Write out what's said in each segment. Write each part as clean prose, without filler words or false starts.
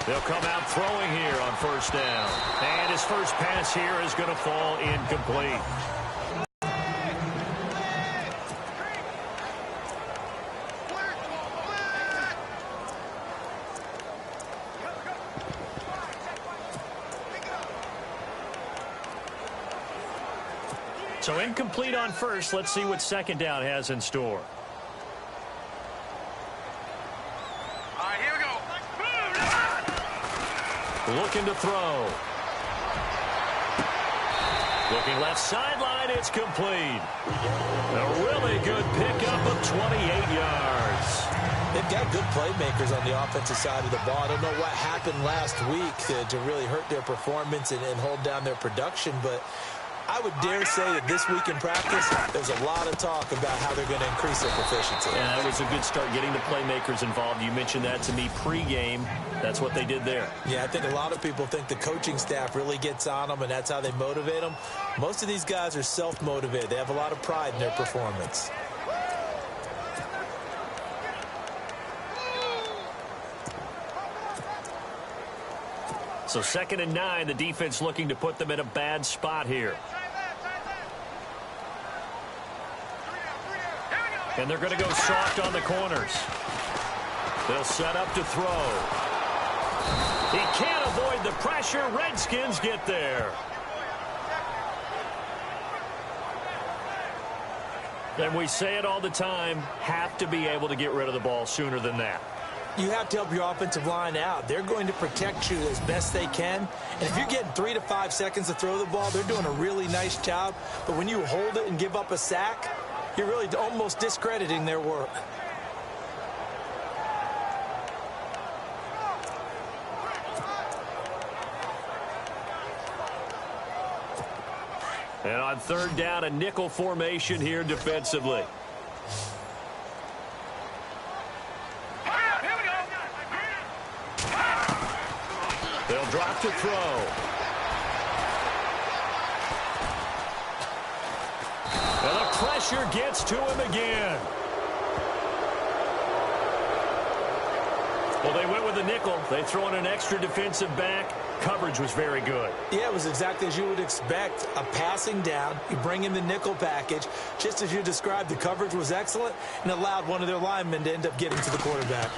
They'll come out throwing here on first down. And his first pass here is going to fall incomplete. So incomplete on first. Let's see what second down has in store. All right, here we go. Looking to throw. Looking left sideline. It's complete. A really good pickup of 28 yards. They've got good playmakers on the offensive side of the ball. I don't know what happened last week to really hurt their performance and hold down their production, but I would dare say that this week in practice, there's a lot of talk about how they're going to increase their proficiency. Yeah, that was a good start, getting the playmakers involved. You mentioned that to me pregame. That's what they did there. Yeah, I think a lot of people think the coaching staff really gets on them, and that's how they motivate them. Most of these guys are self-motivated. They have a lot of pride in their performance. So 2nd and 9, the defense looking to put them in a bad spot here. And they're going to go soft on the corners. They'll set up to throw. He can't avoid the pressure. Redskins get there. And we say it all the time, have to be able to get rid of the ball sooner than that. You have to help your offensive line out. They're going to protect you as best they can. And if you're getting 3 to 5 seconds to throw the ball, they're doing a really nice job. But when you hold it and give up a sack, you're really almost discrediting their work. And on 3rd down, a nickel formation here defensively. They'll drop to throw. And the pressure gets to him again. Well, they went with the nickel. They throw in an extra defensive back. Coverage was very good. Yeah, it was exactly as you would expect. A passing down. You bring in the nickel package. Just as you described, the coverage was excellent and allowed one of their linemen to end up getting to the quarterback.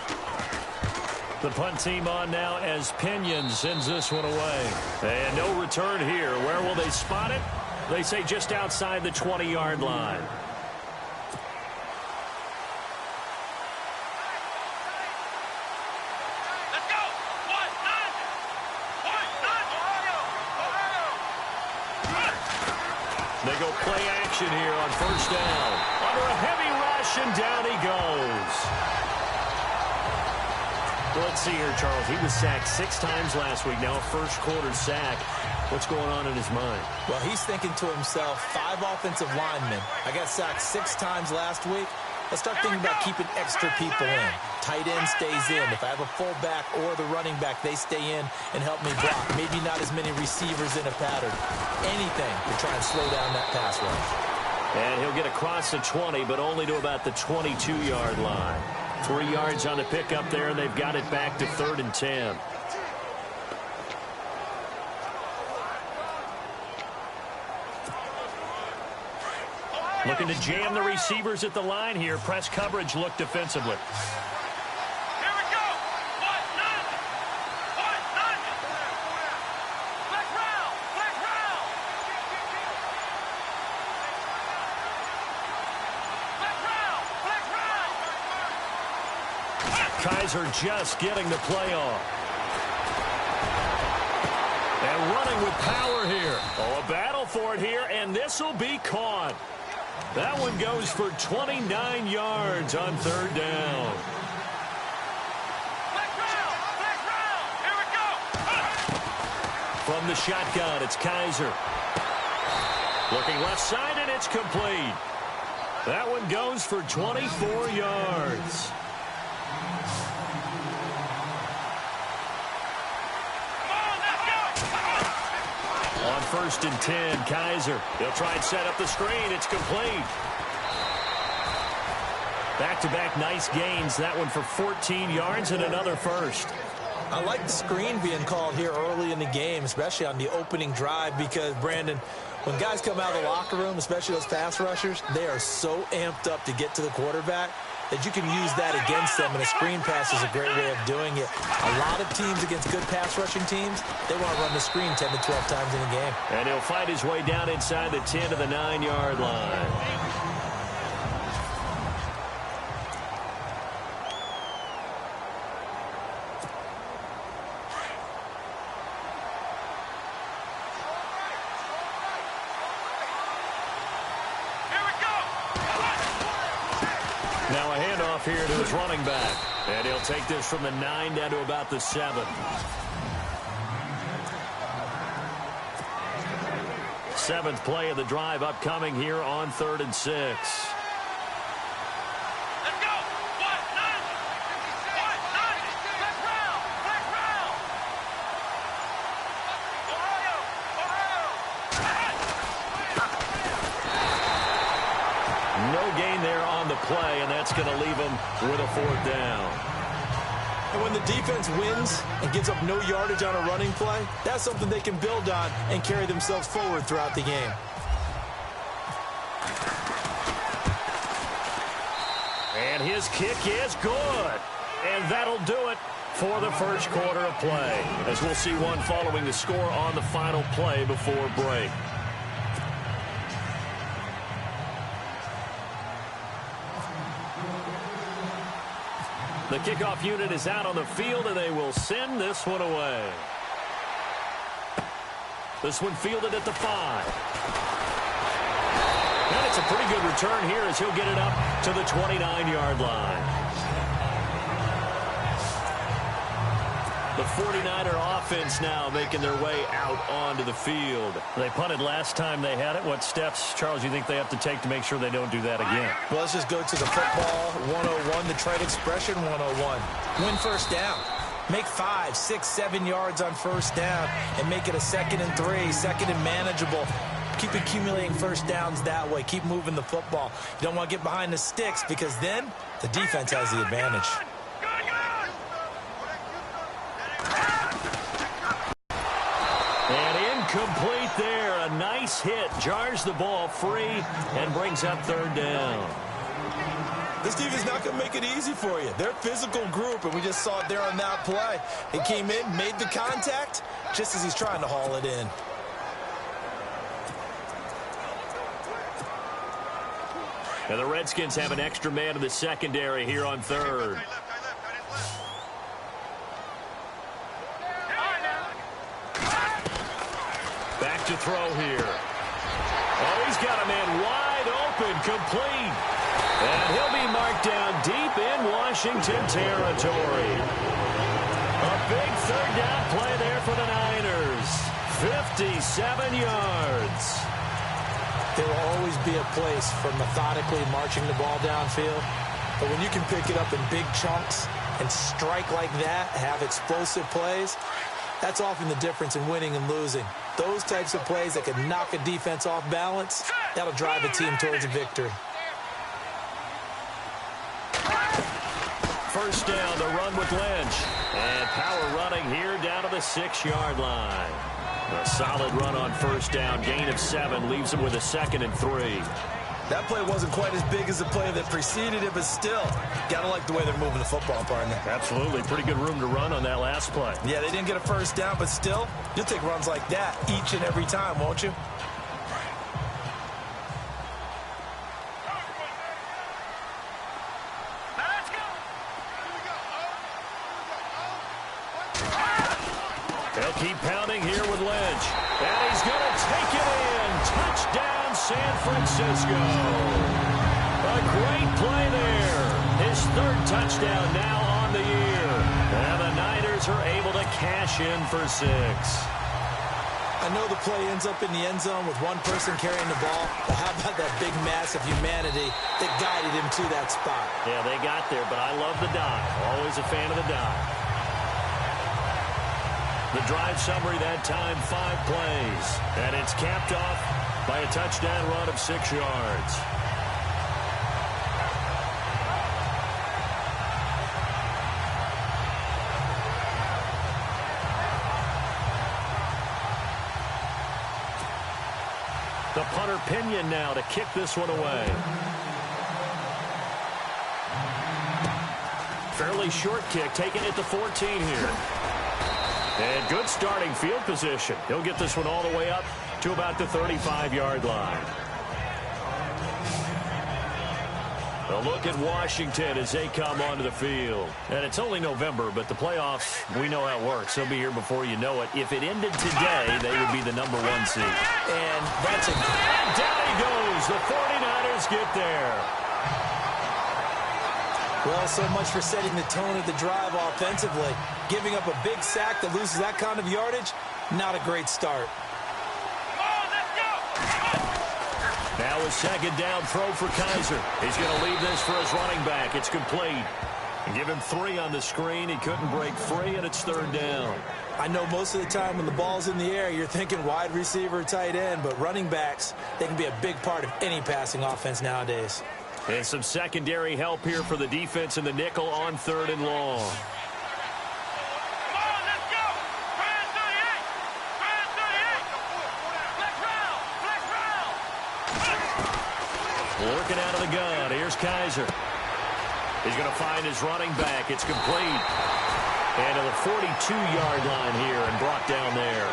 The punt team on now as Pinion sends this one away. And no return here. Where will they spot it? They say just outside the 20-yard line. Let's go. They go play action here on first down. Under a heavy rush, and down he goes. Well, let's see here, Charles. He was sacked 6 times last week. Now a first-quarter sack. What's going on in his mind? Well, he's thinking to himself, 5 offensive linemen. I got sacked 6 times last week. Let's start thinking about keeping extra people in. Tight end stays in. If I have a fullback or the running back, they stay in and help me block. Maybe not as many receivers in a pattern. Anything to try and slow down that pass rush. And he'll get across the 20, but only to about the 22-yard line. 3 yards on the pickup there, and they've got it back to 3rd and 10. Looking to jam the receivers at the line here. Press coverage look defensively. Here we go. Black round. Kaiser just getting the play off. And running with power here. Oh, a battle for it here, and this will be caught. That one goes for 29 yards on 3rd down. Black round. Here we go. From the shotgun, it's Kaiser. Looking left side, and it's complete. That one goes for 24 yards. On 1st and 10, Kaiser. He'll try and set up the screen. It's complete. Back-to-back nice gains. That one for 14 yards and another first. I like the screen being called here early in the game, especially on the opening drive, because, Brandon, when guys come out of the locker room, especially those pass rushers, they are so amped up to get to the quarterback that you can use that against them, and a screen pass is a great way of doing it. A lot of teams against good pass rushing teams, they want to run the screen 10 to 12 times in a game. And he'll fight his way down inside the 10 to the 9-yard line. Now a handoff here to his running back. And he'll take this from the 9 down to about the 7. Seventh play of the drive upcoming here on 3rd and 6. Let's go. What? None. What? None. Back round. Back round. Ohio. No gain there on the play, and that's going to leave him with a 4th down. And when the defense wins and gives up no yardage on a running play, that's something they can build on and carry themselves forward throughout the game. And his kick is good. And that'll do it for the first quarter of play, as we'll see one following the score on the final play before break. The kickoff unit is out on the field, and they will send this one away. This one fielded at the 5. And it's a pretty good return here as he'll get it up to the 29-yard line. The 49er offense now making their way out onto the field. They punted last time they had it. What steps, Charles, you think they have to take to make sure they don't do that again? Well, let's just go to the football 101, the trade expression 101. Win first down. Make 5, 6, 7 yards on first down and make it a 2nd and 3, 2nd and manageable. Keep accumulating first downs that way. Keep moving the football. You don't want to get behind the sticks because then the defense has the advantage. And incomplete there. A nice hit. Jars the ball free and brings up 3rd down. This defense is not going to make it easy for you. They're a physical group, and we just saw it there on that play. He came in, made the contact, just as he's trying to haul it in. And the Redskins have an extra man in the secondary here on 3rd. Back to throw here. Oh, he's got a man wide open, complete. And he'll be marked down deep in Washington territory. A big 3rd down play there for the Niners. 57 yards. There will always be a place for methodically marching the ball downfield. But when you can pick it up in big chunks and strike like that, have explosive plays, that's often the difference in winning and losing. Those types of plays that can knock a defense off balance, that'll drive a team towards a victory. First down, the run with Lynch. And power running here down to the 6-yard line. A solid run on first down. Gain of 7 leaves him with a 2nd and 3. That play wasn't quite as big as the play that preceded it, but still, gotta like the way they're moving the football, partner. Absolutely. Pretty good room to run on that last play. Yeah, they didn't get a first down, but still, you'll take runs like that each and every time, won't you? They'll keep pounding here with Lynch. And he's going to take it in. Touchdown, San Francisco. A great play there. His 3rd touchdown now on the year. And the Niners are able to cash in for 6. I know the play ends up in the end zone with one person carrying the ball, but how about that big mass of humanity that guided him to that spot? Yeah, they got there, but I love the dive. Always a fan of the dive. The drive summary that time, 5 plays. And it's capped off by a touchdown run of 6 yards. The punter Pinion now to kick this one away. Fairly short kick, taking it to 14 here. And good starting field position. He'll get this one all the way up to about the 35-yard line. A look at Washington as they come onto the field. And it's only November, but the playoffs, we know how it works. They'll be here before you know it. If it ended today, they would be the #1 seed. And that's a... And down he goes. The 49ers get there. Well, so much for setting the tone of the drive offensively. Giving up a big sack that loses that kind of yardage, not a great start. Now a second down throw for Kaiser. He's going to leave this for his running back. It's complete. Give him 3 on the screen. He couldn't break free, and it's 3rd down. I know most of the time when the ball's in the air, you're thinking wide receiver, tight end, but running backs, they can be a big part of any passing offense nowadays. And some secondary help here for the defense in the nickel on 3rd and long. Working out of the gun. Here's Kaiser. He's going to find his running back. It's complete. And to the 42-yard line here and brought down there.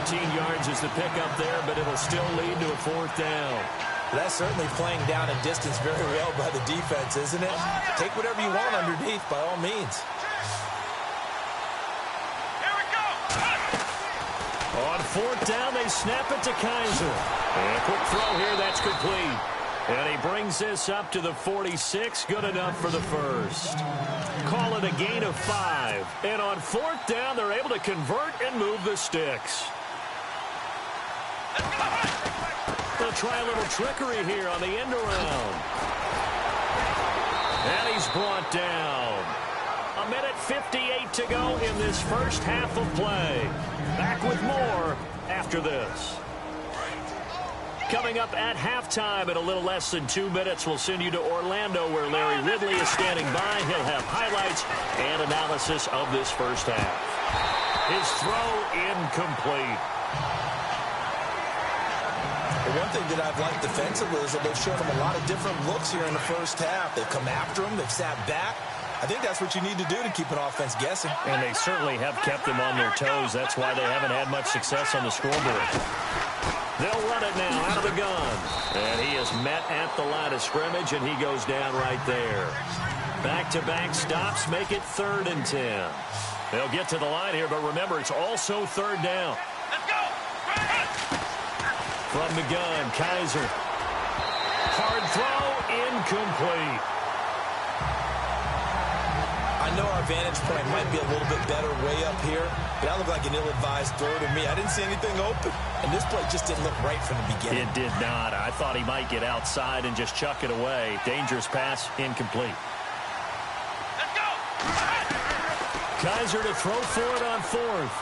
14 yards is the pickup there, but it'll still lead to a 4th down. That's certainly playing down a distance very well by the defense, isn't it? Take whatever you want underneath, by all means. Here we go. On 4th down, they snap it to Kaiser. And a quick throw here, that's complete. And he brings this up to the 46, good enough for the first. Call it a gain of 5. And on 4th down, they're able to convert and move the sticks. They'll try a little trickery here on the end around. And he's brought down. 1:58 to go in this first half of play. Back with more after this. Coming up at halftime in a little less than 2 minutes, we'll send you to Orlando where Larry Ridley is standing by. He'll have highlights and analysis of this first half. His throw incomplete. The one thing that I've liked defensively is that they've shown him a lot of different looks here in the first half. They've come after him. They've sat back. I think that's what you need to do to keep an offense guessing. And they certainly have kept them on their toes. That's why they haven't had much success on the scoreboard. They'll run it now out of the gun. And he is met at the line of scrimmage, and he goes down right there. Back-to-back stops make it 3rd and 10. They'll get to the line here, but remember, it's also 3rd down. Let's go. From the gun, Kaiser. Hard throw, incomplete. I know our vantage point might be a little bit better way up here, but that looked like an ill-advised throw to me. I didn't see anything open, and this play just didn't look right from the beginning. It did not. I thought he might get outside and just chuck it away. Dangerous pass, incomplete. Let's go. Kaiser to throw for it on 4th.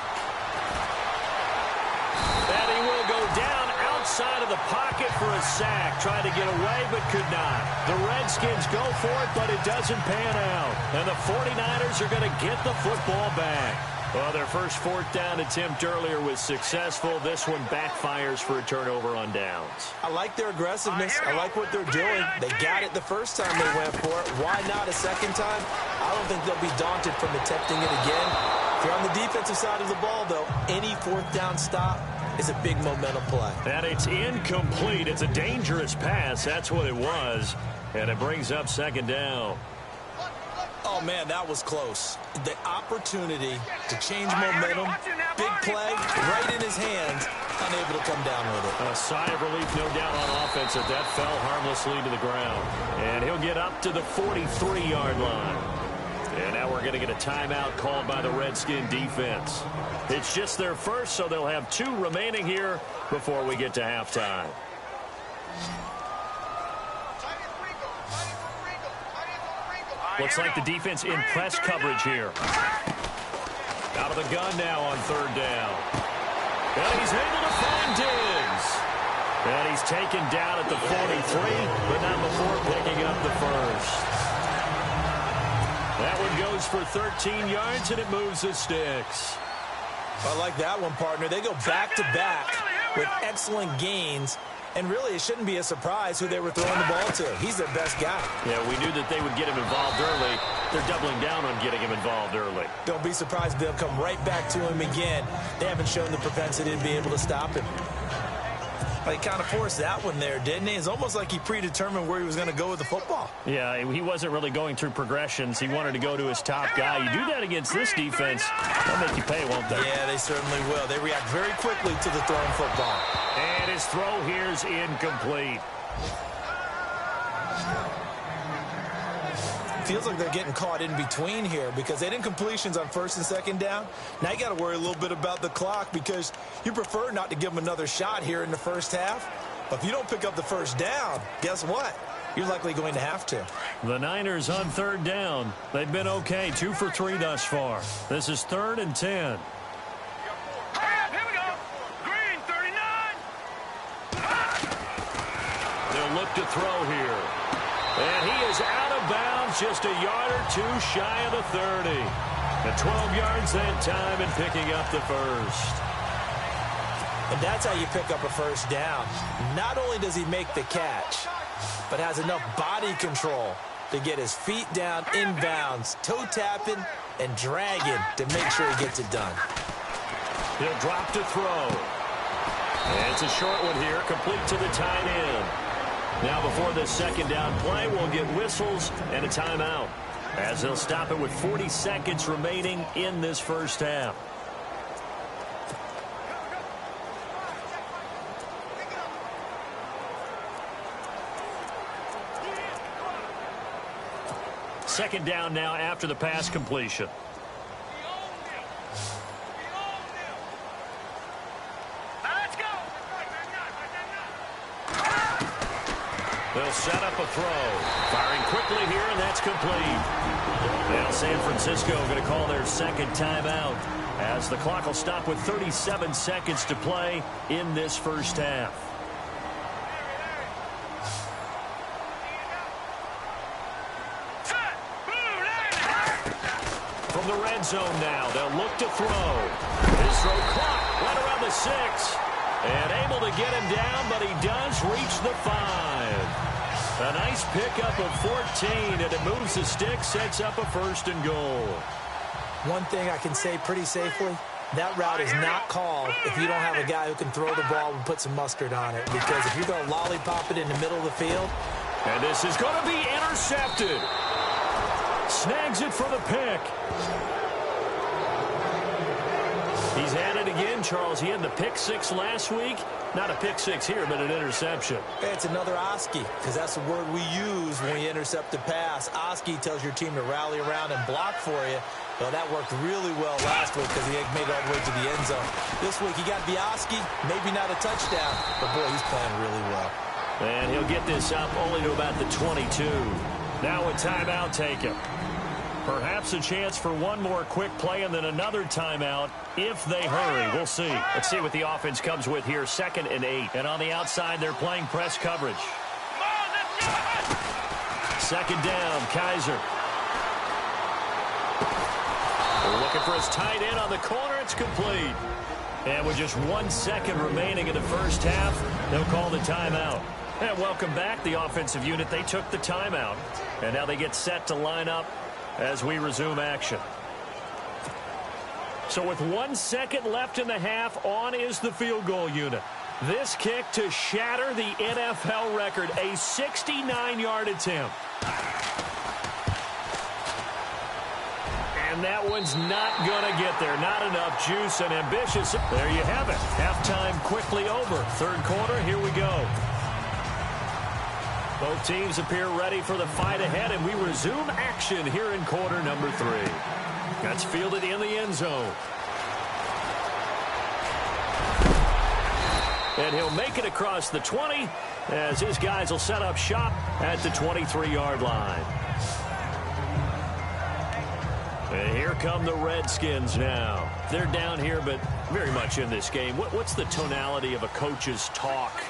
And he will go down outside of the pocket for a sack. Tried to get away, but could not. The Redskins go for it, but it doesn't pan out. And the 49ers are going to get the football back. Well, their first 4th down attempt earlier was successful. This one backfires for a turnover on downs. I like their aggressiveness. I like what they're doing. They got it the first time they went for it. Why not a second time? I don't think they'll be daunted from attempting it again. If you're on the defensive side of the ball, though, any 4th down stop is a big momentum play. And it's incomplete. It's a dangerous pass. That's what it was. And it brings up 2nd down. Oh, man, that was close. The opportunity to change momentum, big play, right in his hands, unable to come down with it. A sigh of relief, no doubt, on offense that that fell harmlessly to the ground. And he'll get up to the 43-yard line. And now we're going to get a timeout called by the Redskin defense. It's just their first, so they'll have 2 remaining here before we get to halftime. Looks like the defense in press coverage here. Out of the gun now on 3rd down. And he's able to find Diggs. And he's taken down at the 43, but not before picking up the first. That one goes for 13 yards, and it moves the sticks. I like that one, partner. They go back-to-back with excellent gains. And really, it shouldn't be a surprise who they were throwing the ball to. He's their best guy. Yeah, we knew that they would get him involved early. They're doubling down on getting him involved early. Don't be surprised if they'll come right back to him again. They haven't shown the propensity to be able to stop him. He kind of forced that one there, didn't he? It's almost like he predetermined where he was going to go with the football. Yeah, he wasn't really going through progressions. He wanted to go to his top guy. You do that against this defense, they'll make you pay, won't they? Yeah, they certainly will. They react very quickly to the thrown football. And his throw here's incomplete. Feels like they're getting caught in between here because they didn't completions on first and second down. Now you got to worry a little bit about the clock because you prefer not to give them another shot here in the first half. But if you don't pick up the first down, guess what? You're likely going to have to. The Niners on third down. They've been okay, 2 for 3 thus far. This is 3rd and 10. Here we go. Green, 39. They'll look to throw here. And he is out of bounds, just a yard or two shy of the 30. And 12 yards that time and picking up the first. And that's how you pick up a first down. Not only does he make the catch, but has enough body control to get his feet down inbounds, toe tapping and dragging to make sure he gets it done. He'll drop to throw. And it's a short one here, complete to the tight end. Now before this second down play, we'll get whistles and a timeout as they'll stop it with 40 seconds remaining in this first half. Second down now after the pass completion. They'll set up a throw. Firing quickly here, and that's complete. Now San Francisco going to call their second timeout as the clock will stop with 37 seconds to play in this first half. From the red zone now, they'll look to throw. His throw caught right around the 6. And able to get him down, but he does reach the 5. A nice pickup of 14, and it moves the stick, sets up a 1st and goal. One thing I can say pretty safely, that route is not called if you don't have a guy who can throw the ball and put some mustard on it. Because if you're going to lollipop it in the middle of the field. And this is going to be intercepted. Snags it for the pick. He's at it again, Charles. He had the pick 6 last week. Not a pick 6 here, but an interception. It's another Oski, because that's the word we use when you intercept a pass. Oski tells your team to rally around and block for you. Well, that worked really well last week because he made it all the way to the end zone. This week, he got the Oski, maybe not a touchdown, but boy, he's playing really well. And he'll get this up only to about the 22. Now a timeout taken. Perhaps a chance for one more quick play and then another timeout if they hurry. We'll see. Let's see what the offense comes with here. 2nd and 8. And on the outside, they're playing press coverage. 2nd down, Kaiser. They're looking for his tight end on the corner. It's complete. And with just 1 second remaining in the first half, they'll call the timeout. And welcome back, the offensive unit. They took the timeout. And now they get set to line up as we resume action. So with 1 second left in the half, on is the field goal unit. This kick to shatter the NFL record, a 69-yard attempt. And that one's not going to get there. Not enough juice and ambitious. There you have it. Halftime quickly over. 3rd quarter, here we go. Both teams appear ready for the fight ahead, and we resume action here in quarter number 3. That's fielded in the end zone. And he'll make it across the 20 as his guys will set up shop at the 23-yard line. And here come the Redskins now. They're down here, but very much in this game. What's the tonality of a coach's talk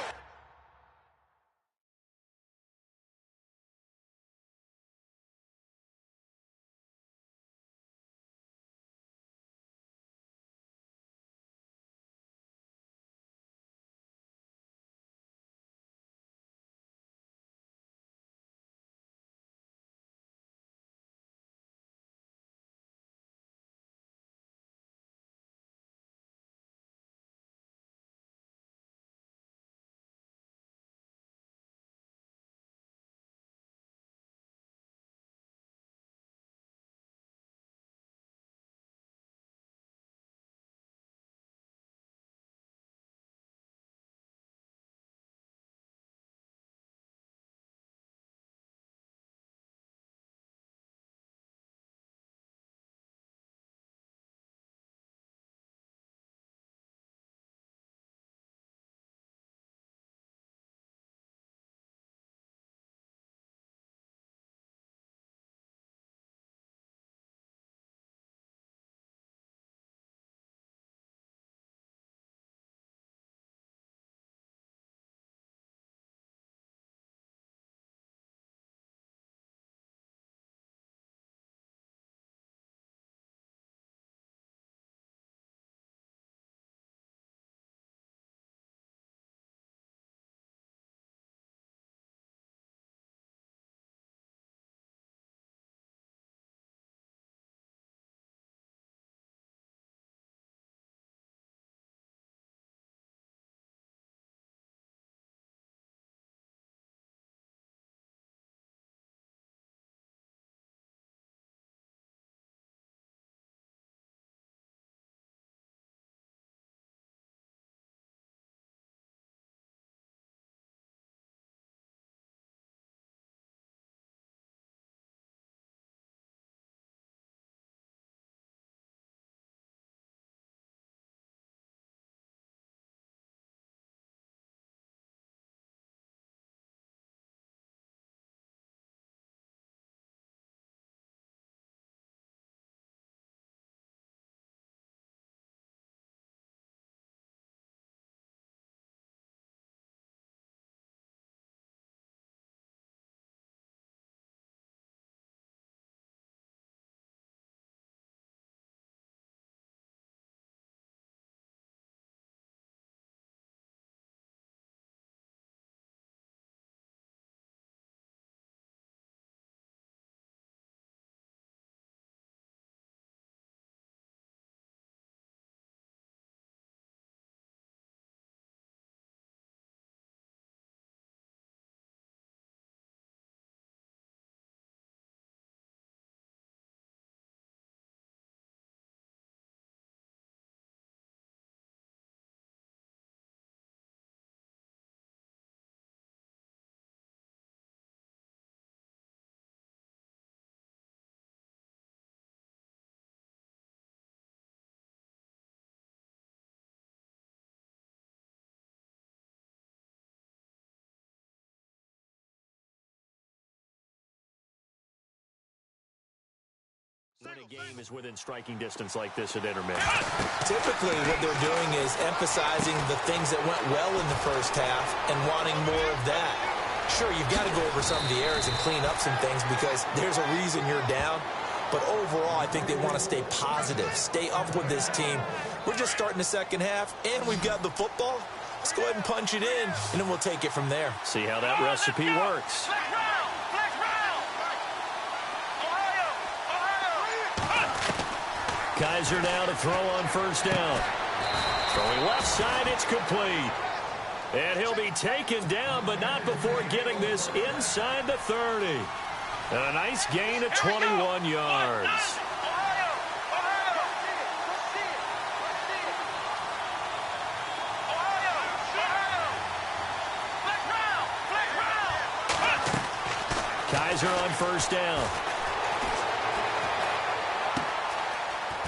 when a game is within striking distance like this at intermission? Typically, what they're doing is emphasizing the things that went well in the first half and wanting more of that. Sure, you've got to go over some of the errors and clean up some things because there's a reason you're down. But overall, I think they want to stay positive, stay up with this team. We're just starting the second half, and we've got the football. Let's go ahead and punch it in, and then we'll take it from there. See how that recipe works. Kaiser now to throw on first down. Throwing left side, it's complete. And he'll be taken down, but not before getting this inside the 30. And a nice gain of 21 yards. Kaiser on first down.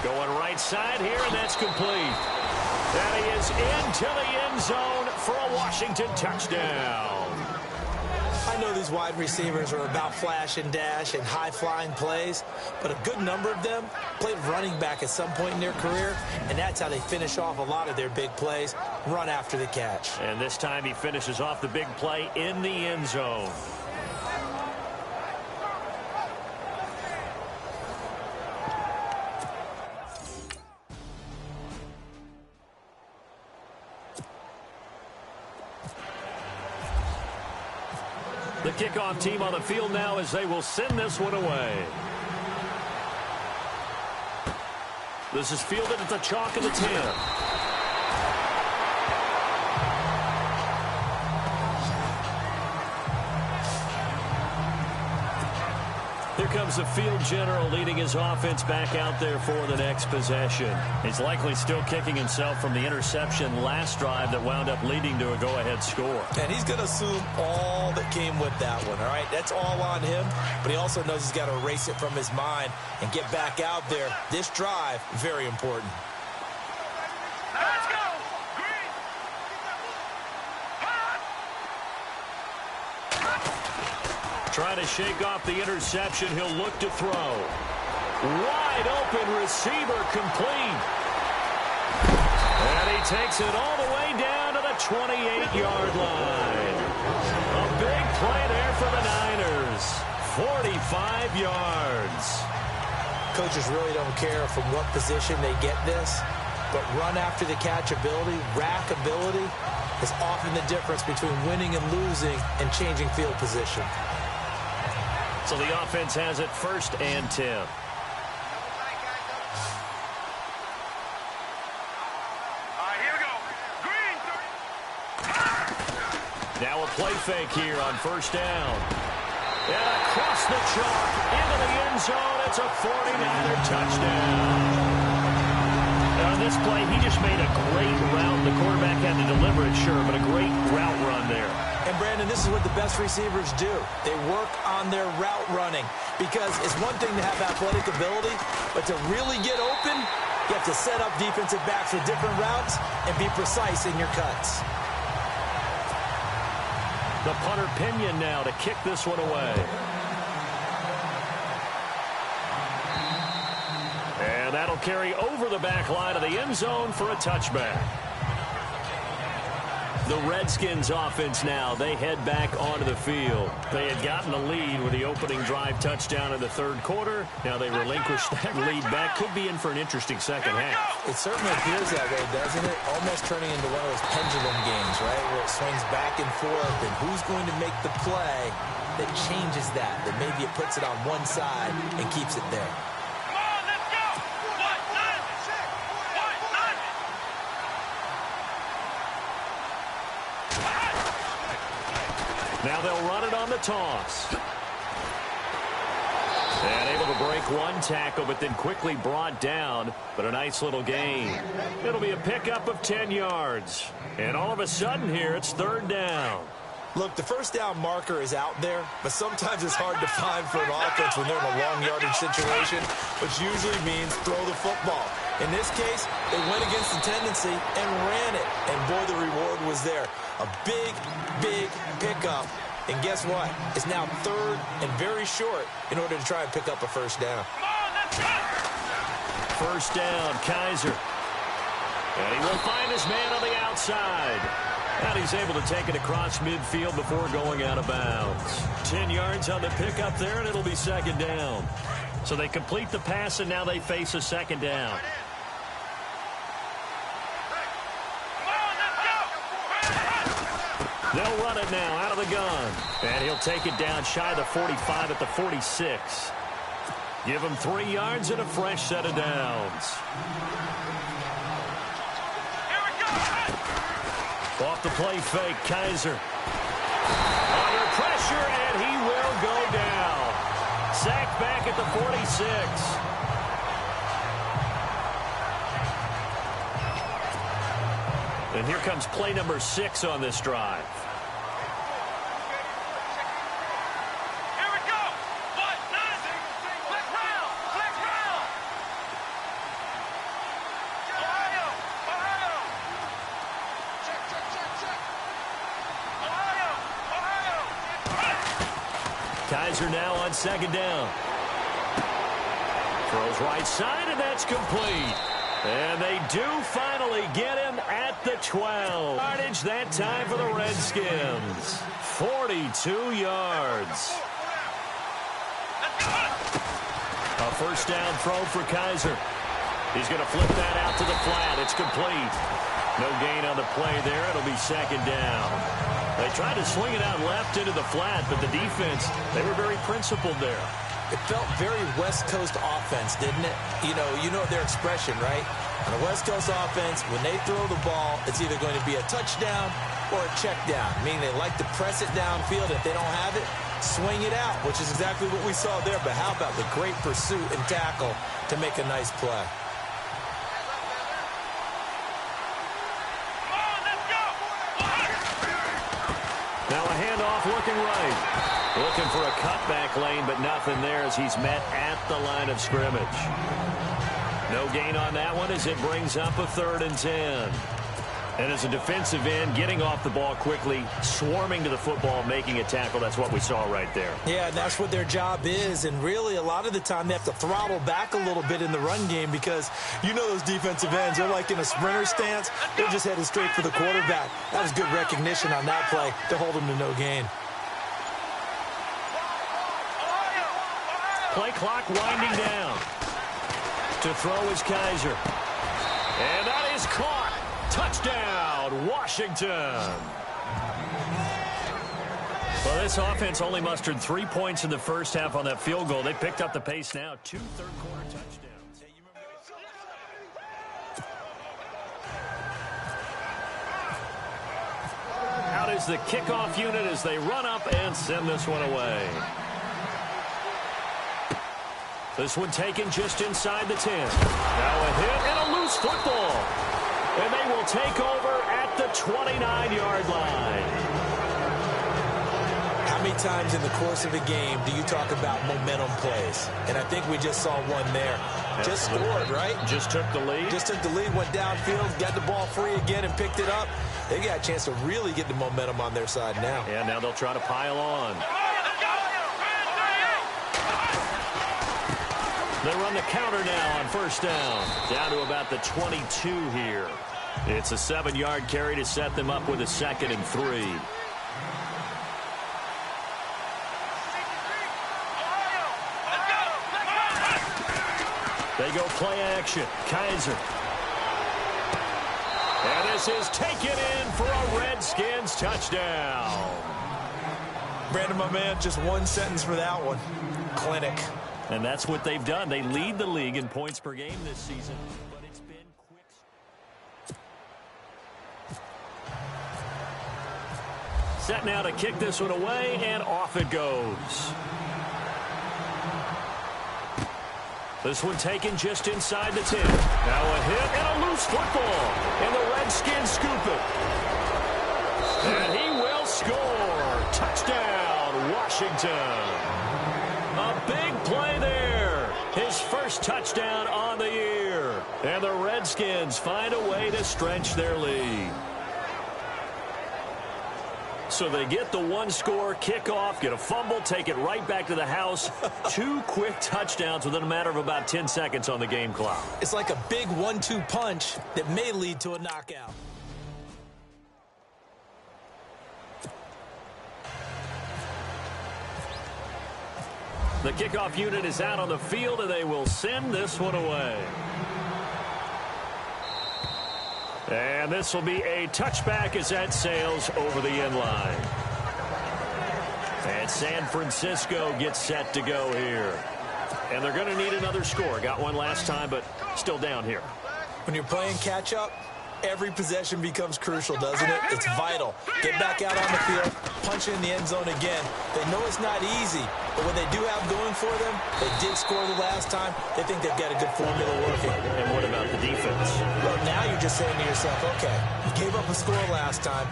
Going right side here, and that's complete. And he is into the end zone for a Washington touchdown. I know these wide receivers are about flash and dash and high-flying plays, but a good number of them played running back at some point in their career, and that's how they finish off a lot of their big plays, run after the catch. And this time he finishes off the big play in the end zone. The kickoff team on the field now as they will send this one away. This is fielded at the chalk of the 10. Here comes the field general leading his offense back out there for the next possession. He's likely still kicking himself from the interception last drive that wound up leading to a go-ahead score. And he's going to assume all that came with that one, all right? That's all on him, but he also knows he's got to erase it from his mind and get back out there. This drive, very important. Let's go! Green! Trying to shake off the interception. He'll look to throw. Wide open receiver complete. And he takes it all the way down to the 28-yard line. A big play there for the Niners. 45 yards. Coaches really don't care from what position they get this, but run after the catch ability, rack ability, is often the difference between winning and losing and changing field position. So the offense has it 1st and 10. Here we go. Green! Now a play fake here on first down. And across the chalk into the end zone. It's a 49er touchdown. On this play, he just made a great route. The quarterback had to deliver it, sure, but a great route run there. And, Brandon, this is what the best receivers do. They work on their route running because it's one thing to have athletic ability, but to really get open, you have to set up defensive backs with different routes and be precise in your cuts. The punter Pinion now to kick this one away. And that'll carry over the back line of the end zone for a touchback. The Redskins offense now, they head back onto the field. They had gotten a lead with the opening drive touchdown in the third quarter. Now they relinquish that lead back. Could be in for an interesting second half. It certainly appears that way, doesn't it? Almost turning into one of those pendulum games, right, where it swings back and forth, and who's going to make the play that changes that maybe it puts it on one side and keeps it there. Now they'll run it on the toss. And able to break one tackle, but then quickly brought down. But a nice little gain. It'll be a pickup of 10 yards. And all of a sudden here, it's 3rd down. Look, the first down marker is out there, but sometimes it's hard to find for an offense when they're in a long yardage situation, which usually means throw the football. In this case, they went against the tendency and ran it, and boy, the reward was there. A big, big pickup, and guess what? It's now 3rd and very short in order to try and pick up a first down. Come on, let's go! first down. Kaiser. And he will find his man on the outside. And he's able to take it across midfield before going out of bounds. 10 yards on the pickup there, and it'll be second down. So they complete the pass, and now they face a second down. They'll run it now out of the gun. And he'll take it down shy of the 45 at the 46. Give him 3 yards and a fresh set of downs. Off the play fake, Kaiser. Under pressure, and he will go down. Sacked back at the 46. And here comes play number 6 on this drive. Here we go. What? Flex round. Flex round. Ohio. Ohio. Check. Ohio. Kaiser now on second down. Throws right side, and that's complete. And they do finally get him at the 12. Yardage that time for the Redskins. 42 yards. A first down throw for Kaiser. He's going to flip that out to the flat. It's complete. No gain on the play there. It'll be second down. They tried to swing it out left into the flat, but the defense, they were very principled there. It felt very West Coast offense, didn't it? You know their expression, right? On a West Coast offense, when they throw the ball, it's either going to be a touchdown or a check down, meaning they like to press it downfield. If they don't have it, swing it out, which is exactly what we saw there. But how about the great pursuit and tackle to make a nice play? Now a handoff looking right. Looking for a cutback lane, but nothing there as he's met at the line of scrimmage. No gain on that one as it brings up a 3rd and 10. And as a defensive end, getting off the ball quickly, swarming to the football, making a tackle, that's what we saw right there. Yeah, and that's what their job is. And really, a lot of the time, they have to throttle back a little bit in the run game because you know those defensive ends, they're like in a sprinter stance. They're just headed straight for the quarterback. That was good recognition on that play to hold him to no gain. Play clock winding down. To throw is Kaiser. And that is caught. Touchdown, Washington. Well, this offense only mustered 3 points in the first half on that field goal. They picked up the pace now. 2 third-quarter touchdowns. Out is the kickoff unit as they run up and send this one away. This one taken just inside the 10. Now a hit and a loose football. And they will take over at the 29-yard line. How many times in the course of a game do you talk about momentum plays? And I think we just saw one there. Just scored, right? Just took the lead. Just took the lead, went downfield, got the ball free again and picked it up. They got a chance to really get the momentum on their side now. Yeah, now they'll try to pile on. They run the counter now on first down. Down to about the 22 here. It's a 7-yard carry to set them up with a 2nd and 3. They go play action. Kaiser. And this is taken in for a Redskins touchdown. Brandon, my man, just one sentence for that one. Clinic. And that's what they've done. They lead the league in points per game this season. But it's been quick. Set now to kick this one away, and off it goes. This one taken just inside the 10. Now a hit and a loose football. And the Redskins scoop it. And he will score. Touchdown, Washington. A big play there. His first touchdown on the year. And the Redskins find a way to stretch their lead. So they get the one-score kickoff, get a fumble, take it right back to the house. 2 quick touchdowns within a matter of about 10 seconds on the game clock. It's like a big 1-2 punch that may lead to a knockout. The kickoff unit is out on the field, and they will send this one away. And this will be a touchback as that sails over the end line. And San Francisco gets set to go here. And they're going to need another score. Got one last time, but still down here. When you're playing catch-up, every possession becomes crucial, doesn't it? It's vital. Get back out on the field, punch in the end zone again. They know it's not easy, but what they do have going for them, they did score the last time. They think they've got a good formula working. And what about the defense? Well, now you're just saying to yourself, okay, we gave up a score last time.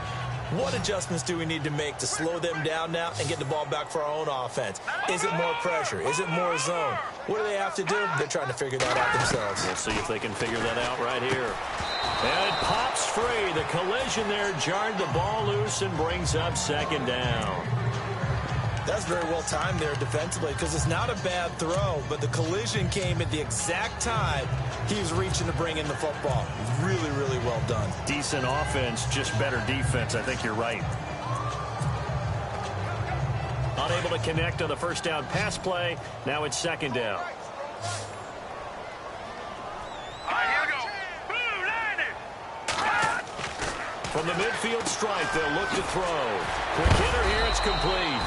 What adjustments do we need to make to slow them down now and get the ball back for our own offense? Is it more pressure? Is it more zone? What do they have to do? They're trying to figure that out themselves. We'll see if they can figure that out right here. And it pops free. The collision there jarred the ball loose and brings up second down. That's very well timed there defensively because it's not a bad throw, but the collision came at the exact time he was reaching to bring in the football. Really, really well done. Decent offense, just better defense. I think you're right. Unable to connect on the first down pass play. Now it's second down. From the midfield stripe, they'll look to throw. Quick hitter here, it's complete.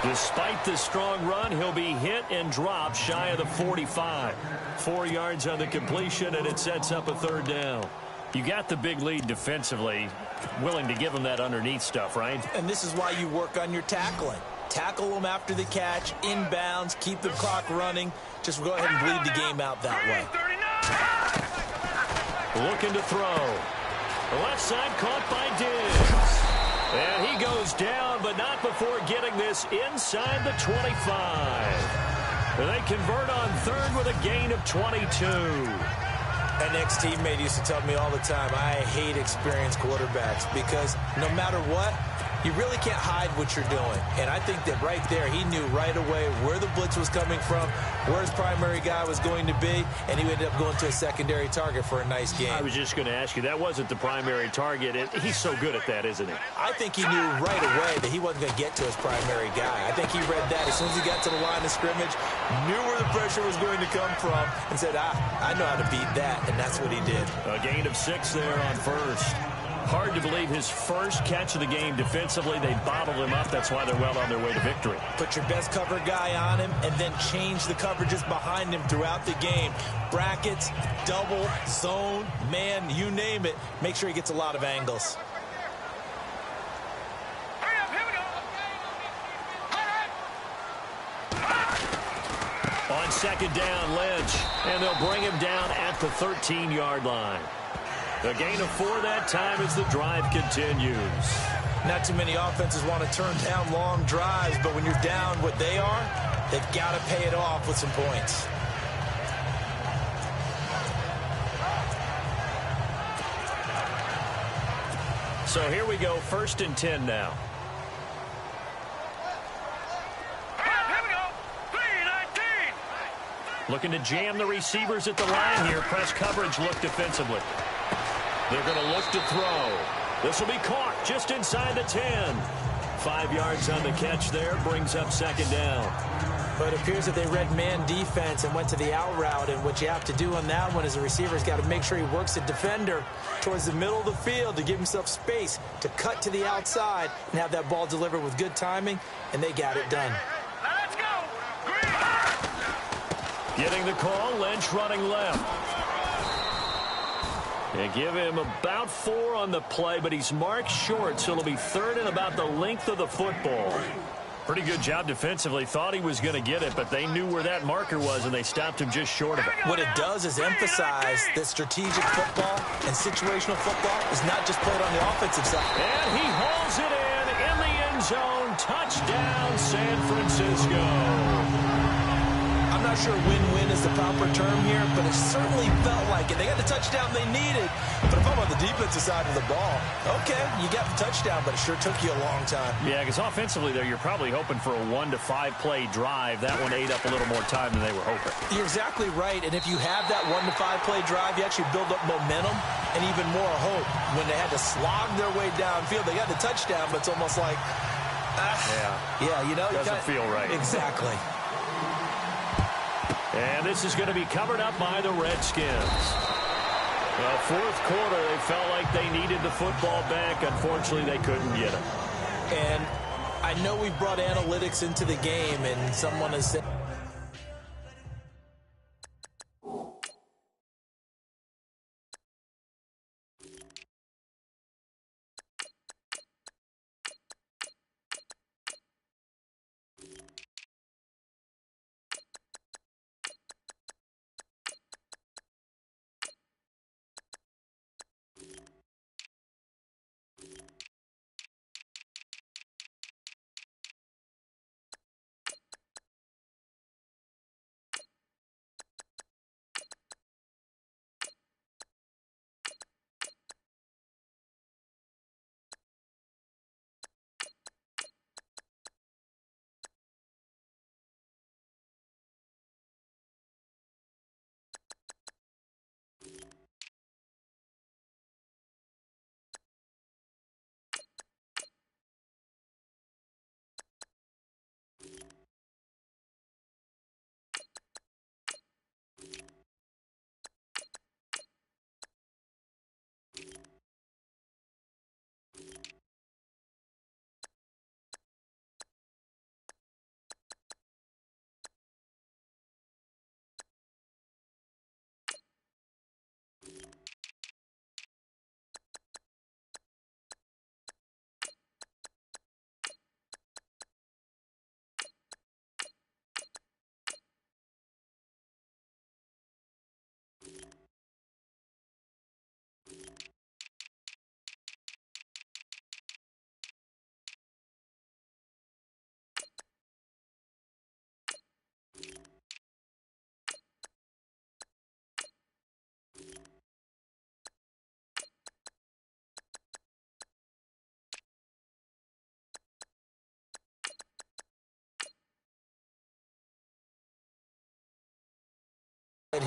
Despite the strong run, he'll be hit and dropped shy of the 45. 4 yards on the completion, and it sets up a third down. You got the big lead defensively. Willing to give them that underneath stuff, right? And this is why you work on your tackling. Tackle them after the catch, inbounds, keep the clock running. Just go ahead and bleed the game out that way. Looking to throw. The left side caught by Diggs. And he goes down, but not before getting this inside the 25. They convert on third with a gain of 22. An ex-teammate used to tell me all the time, I hate experienced quarterbacks because no matter what, you really can't hide what you're doing. And I think that right there, he knew right away where the blitz was coming from, where his primary guy was going to be, and he ended up going to a secondary target for a nice game. I was just going to ask you, that wasn't the primary target. He's so good at that, isn't he? I think he knew right away that he wasn't going to get to his primary guy. I think he read that as soon as he got to the line of scrimmage, knew where the pressure was going to come from, and said, I know how to beat that, and that's what he did. A gain of 6 there on first. Hard to believe his first catch of the game defensively. They bottled him up. That's why they're well on their way to victory. Put your best cover guy on him and then change the coverages behind him throughout the game. Brackets, double, zone, man, you name it. Make sure he gets a lot of angles. On second down, Lynch. And they'll bring him down at the 13-yard line. A gain of 4 that time as the drive continues. Not too many offenses want to turn down long drives, but when you're down what they are, they've got to pay it off with some points. So here we go, 1st and 10 now. Looking to jam the receivers at the line here. Press coverage look defensively. They're going to look to throw. This will be caught just inside the 10. 5 yards on the catch there. Brings up second down. But it appears that they read man defense and went to the out route. And what you have to do on that one is the receiver's got to make sure he works the defender towards the middle of the field to give himself space to cut to the outside and have that ball delivered with good timing. And they got it done. Let's go. Getting the call, Lynch running left. They give him about 4 on the play, but he's marked short, so it'll be 3rd and about the length of the football. Pretty good job defensively. Thought he was going to get it, but they knew where that marker was, and they stopped him just short of it. What it does is emphasize that strategic football and situational football is not just played on the offensive side. And he hauls it in the end zone. Touchdown, San Francisco. I'm not sure win-win is the proper term here, but it certainly felt like it. They got the touchdown they needed. But if I'm on the defensive side of the ball, okay, you got the touchdown, but it sure took you a long time. Yeah, because offensively there, you're probably hoping for a 1 to 5 play drive. That one ate up a little more time than they were hoping. You're exactly right. And if you have that 1 to 5 play drive, you actually build up momentum and even more hope. When they had to slog their way downfield, they got the touchdown, but it's almost like, yeah, you know, doesn't feel right. Exactly. And this is going to be covered up by the Redskins. Well, fourth quarter, they felt like they needed the football back. Unfortunately, they couldn't get it. And I know we brought analytics into the game, and someone has said,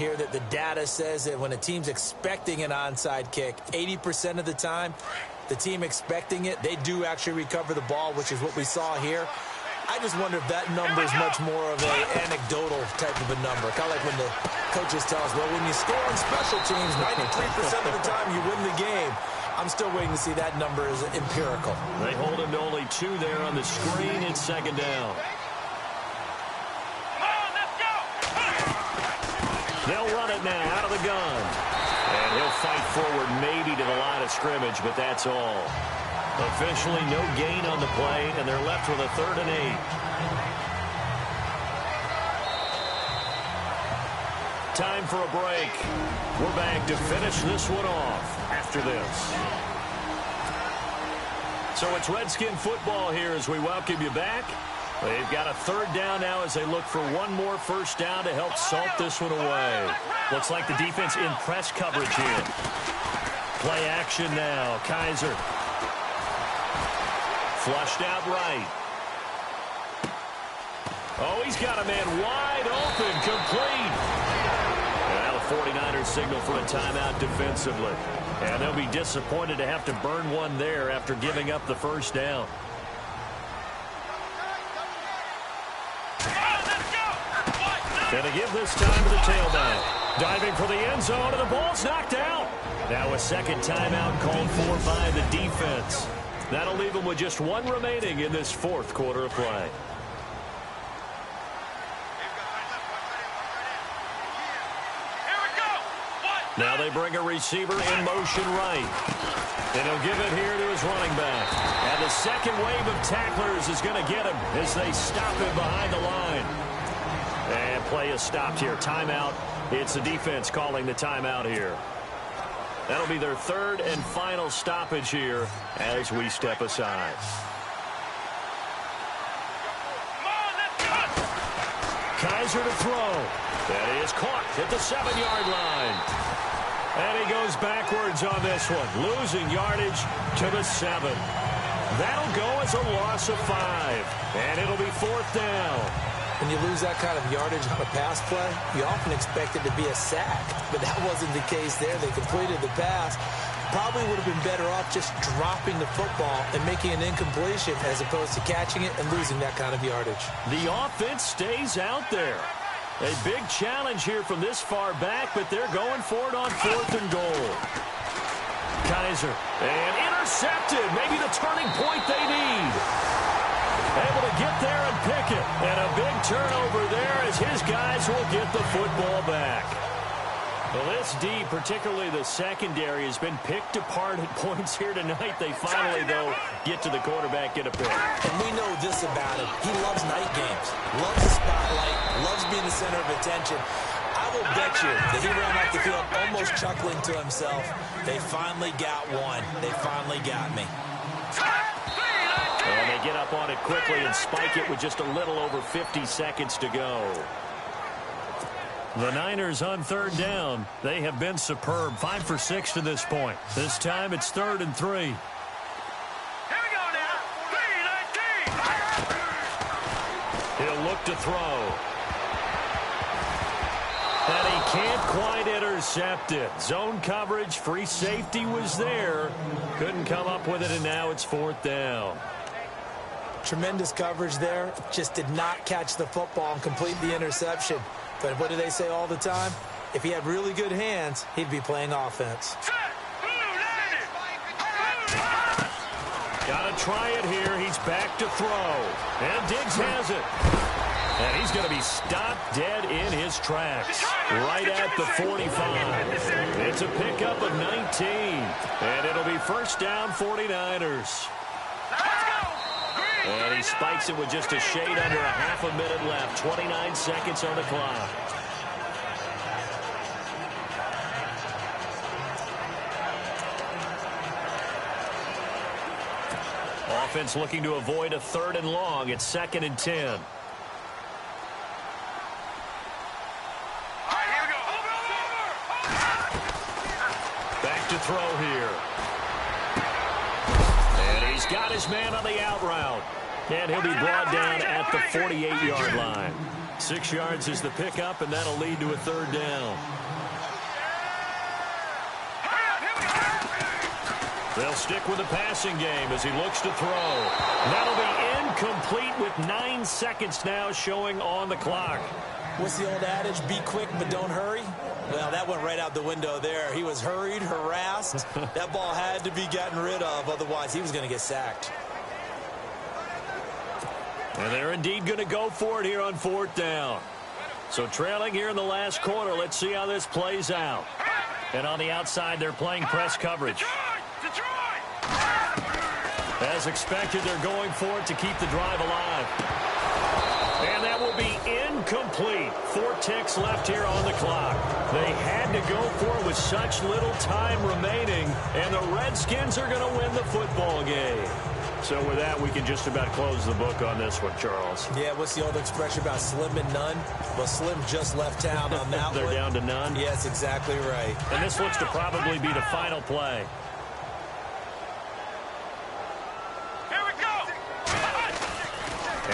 here that the data says that when a team's expecting an onside kick, 80% of the time, the team expecting it, they do actually recover the ball, which is what we saw here. I just wonder if that number is much more of an anecdotal type of a number. Kind of like when the coaches tell us, well, when you score on special teams, 93% of the time you win the game. I'm still waiting to see that number is empirical. They hold him to only 2 there on the screen. It's second down. They'll run it now out of the gun. And he'll fight forward maybe to the line of scrimmage, but that's all. Officially no gain on the play, and they're left with a 3rd and 8. Time for a break. We're back to finish this one off after this. So it's Redskin football here as we welcome you back. They've got a 3rd down now as they look for one more first down to help salt this one away. Looks like the defense in press coverage here. Play action now. Kaiser. Flushed out right. Oh, he's got a man wide open, complete. Now the 49ers signal for a timeout defensively. And they'll be disappointed to have to burn one there after giving up the first down. Going to give this time to the tailback. Diving for the end zone, and the ball's knocked out. Now a second timeout called for by the defense. That'll leave them with just one remaining in this 4th quarter of play. Now they bring a receiver in motion right. And he'll give it here to his running back. And the second wave of tacklers is going to get him as they stop him behind the line. And play is stopped here. Timeout. It's the defense calling the timeout here. That'll be their 3rd and final stoppage here as we step aside. Kaiser Kaiser to throw. That is caught at the 7-yard line. And he goes backwards on this one, losing yardage to the 7. That'll go as a loss of 5, and it'll be 4th down. When you lose that kind of yardage on a pass play, you often expect it to be a sack, but that wasn't the case there. They completed the pass. Probably would have been better off just dropping the football and making an incompletion as opposed to catching it and losing that kind of yardage. The offense stays out there. A big challenge here from this far back, but they're going for it on 4th and goal. Kaiser, and intercepted. Maybe the turning point they need. Able to get there and pick it. And a big turnover there as his guys will get the football back. Well, this D, particularly the secondary, has been picked apart at points here tonight. They finally, though, get to the quarterback, get a pick. And we know this about him. He loves night games, loves the spotlight, loves being the center of attention. I will bet you that he ran off the field almost chuckling to himself. They finally got one. They finally got me. And they get up on it quickly and spike it with just a little over 50 seconds to go. The Niners on 3rd down. They have been superb. 5 for 6 to this point. This time it's 3rd and 3. Here we go now. 3-19. He'll look to throw. And he can't quite intercept it. Zone coverage, free safety was there. Couldn't come up with it, and now it's 4th down. Tremendous coverage there. Just did not catch the football and complete the interception. But what do they say all the time? If he had really good hands, he'd be playing offense. Got to try it here. He's back to throw. And Diggs has it. And he's going to be stopped dead in his tracks. Right at the 45. It's a pickup of 19. And it'll be 1st down, 49ers. And he spikes it with just a shade under a half a minute left. 29 seconds on the clock. Offense looking to avoid a 3rd and long. It's 2nd and 10. All right, here we go. Over. Back to throw here. And he's got his man on the out route. And he'll be brought down at the 48-yard line. 6 yards is the pickup, and that'll lead to a 3rd down. They'll stick with the passing game as he looks to throw. That'll be incomplete with 9 seconds now showing on the clock. What's the old adage? Be quick, but don't hurry. Well, that went right out the window there. He was hurried, harassed. That ball had to be gotten rid of. Otherwise, he was going to get sacked. And they're indeed going to go for it here on 4th down. So trailing here in the last quarter. Let's see how this plays out. And on the outside, they're playing press coverage. As expected, they're going for it to keep the drive alive. And that will be incomplete. 4 ticks left here on the clock. They had to go for it with such little time remaining, and the Redskins are going to win the football game. So with that, we can just about close the book on this one, Charles. Yeah, what's the old expression about slim and none? Well, Slim just left town on that They're one. down to none? Yes, exactly right. And this looks to probably be the final play. Here we go.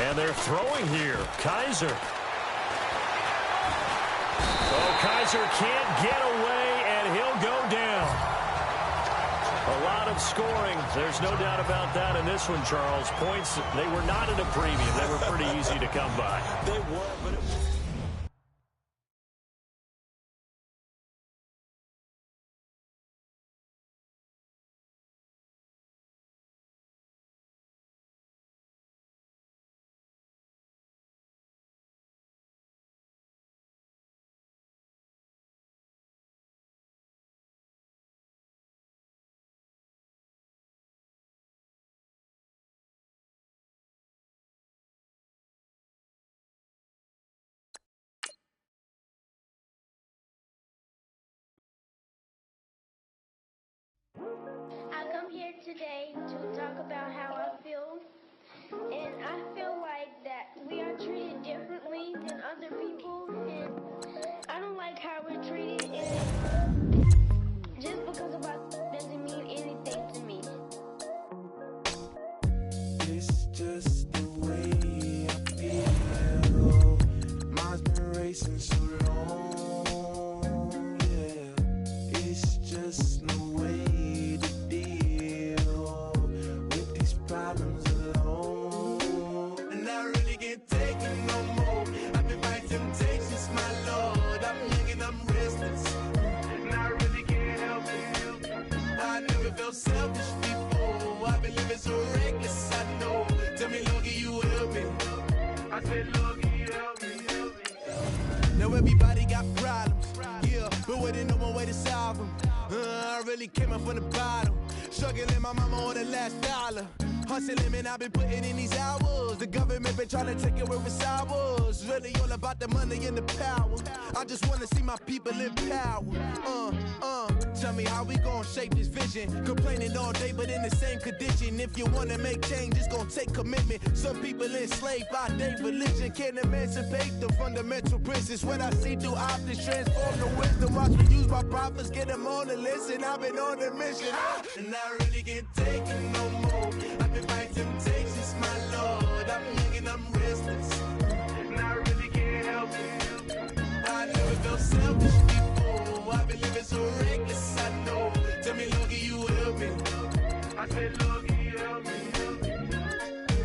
And they're throwing here. Kaiser. Oh, Kaiser can't get away, and he'll go down. A lot of scoring. There's no doubt about that in this one, Charles. Points, they were not at a premium. They were pretty easy to come by. They were, but it was... I come here today to talk about how I feel, and I feel like that we are treated differently than other people. everybody got problems, yeah, but wouldn't no one way to solve them. I really came up from the bottom, struggling my mama on the last dollar. Hustling, man, I've been putting in these hours. The government been trying to take away with ours. Really all about the money and the power. I just wanna see my people in power. Tell me how we gon' shape this vision. Complaining all day, but in the same condition. If you wanna make change, it's gon' take commitment. Some people enslaved by their religion can't emancipate the fundamental principles. What I see through optics transform the wisdom. Watch me use my prophets, get them on the list, and I've been on a mission. And I really can't take it no more. I've been fighting temptations, my Lord. I'm young and I'm restless, and I really can't help it. I never felt selfish before. I've been living so reckless, I know. Tell me, Lord, can you help me? I said, Lord, can you help me?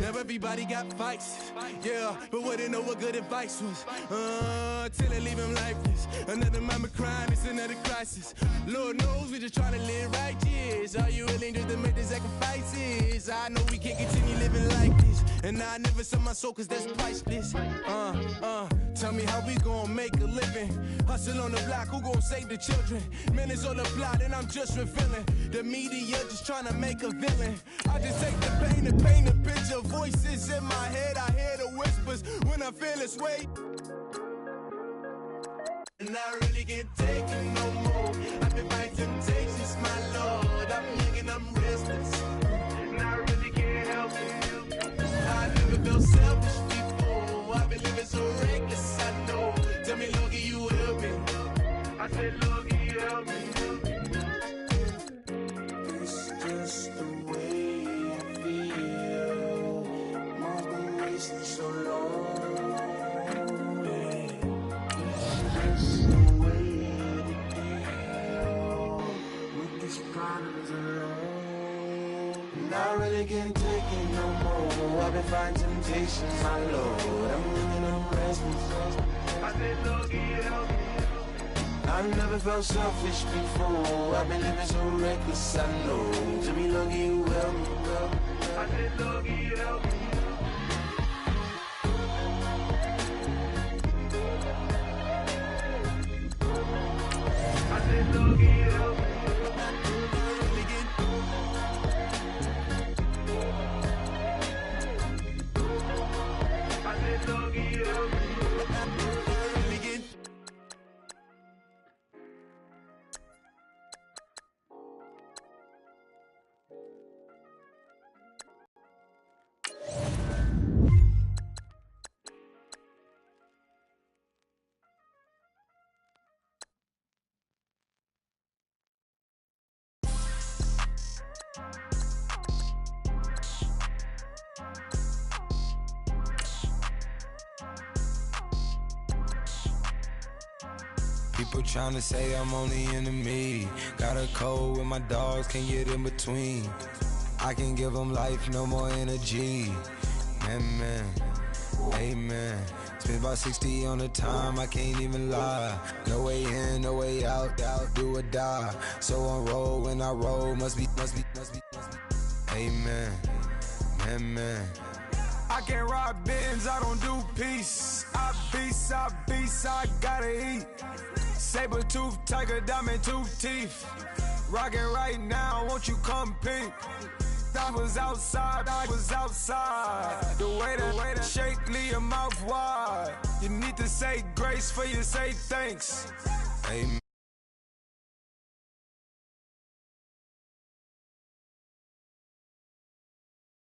Now everybody got fights, yeah, but wouldn't know what good advice was. Till they leave him lifeless. Another mama crying, it's another crisis. Lord knows we just trying to live righteous. Are you willing just to make the sacrifices? I know we can't continue living like this, and I never sell my soul cause that's priceless. Tell me how we gon' make a living. Hustle on the block, who gon' save the children? Man, it's all a plot and I'm just revealing. The media just trying to make a villain. I just take the pain and paint a picture. Voices in my head, I hear the whispers when I feel this way. And I really can't take it no more. I've been fighting temptations, my Lord. I'm young and I'm restless, and I really can't help it. I never felt selfish before. I've been living so reckless, I know. Tell me, Lord, can you help me? I said, Lord, can you help me? It's just the way I feel. Mom's been wasting so long. And I really can't take it no more. I've been fighting temptations, my Lord. I'm living on restless. I said, Lord, can you help me? I've never felt selfish before. I've been living so reckless, I know. Tell me, Lord, can you help me? I said, Lord, can you help me? I said, Lord, can you help me? People tryna say I'm only enemy. Got a cold with my dogs, can't get in between. I can give them life, no more energy. Man, amen. Spent about 60 on the time, I can't even lie. No way in, no way out, do or die. So on roll, when I roll, must be. Amen, man. I can't ride Benz, I don't do peace. I beast, I gotta eat. Saber tooth, tiger, diamond tooth teeth. Rockin' right now, won't you come peep? I was outside. The way to shake, leave your mouth wide. You need to say grace for you say thanks. Amen.